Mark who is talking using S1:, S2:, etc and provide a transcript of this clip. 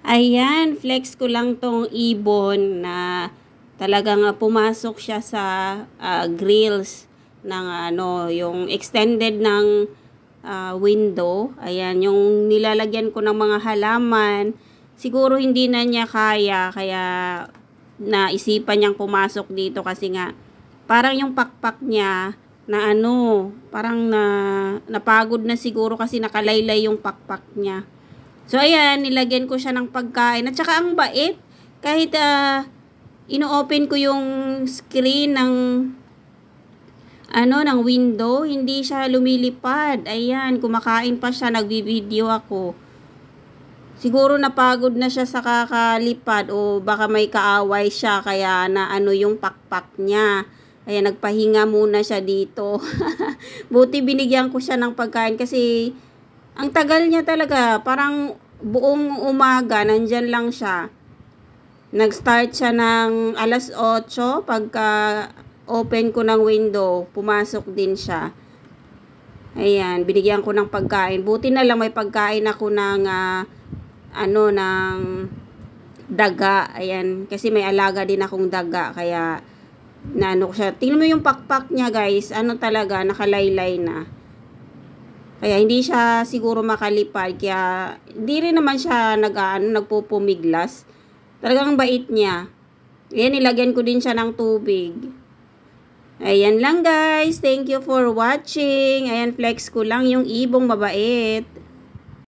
S1: Ayan, flex ko lang tong ibon na talagang pumasok siya sa grills ng yung extended ng window. Ayan, yung nilalagyan ko ng mga halaman. Siguro hindi na niya kaya naisipan niyang pumasok dito kasi nga parang yung pakpak niya na parang napagod na siguro kasi nakalaylay yung pakpak niya. So, ayan, nilagyan ko siya ng pagkain. At saka ang bait. Kahit ino-open ko yung screen ng window, hindi siya lumilipad. Ayan, kumakain pa siya, nagbi-video ako. Siguro napagod na siya sa kakalipad o baka may kaaway siya kaya na yung pakpak niya. Ayan, nagpahinga muna siya dito. Buti binigyan ko siya ng pagkain kasi ang tagal niya talaga, parang buong umaga, nandyan lang siya. Nag-start siya ng alas 8, pagka open ko ng window, pumasok din siya. Ayan, binigyan ko ng pagkain. Buti na lang may pagkain ako ng, ng daga. Ayan, kasi may alaga din akong daga, kaya ko siya. Tingnan mo yung pakpak niya guys, talaga, nakalaylay na. Kaya hindi siya siguro makalipad. Kaya hindi rin naman siya nagpupumiglas. Talagang bait niya. Ayan, nilagyan ko din siya ng tubig. Ayan lang guys. Thank you for watching. Ayan, flex ko lang yung ibong mabait.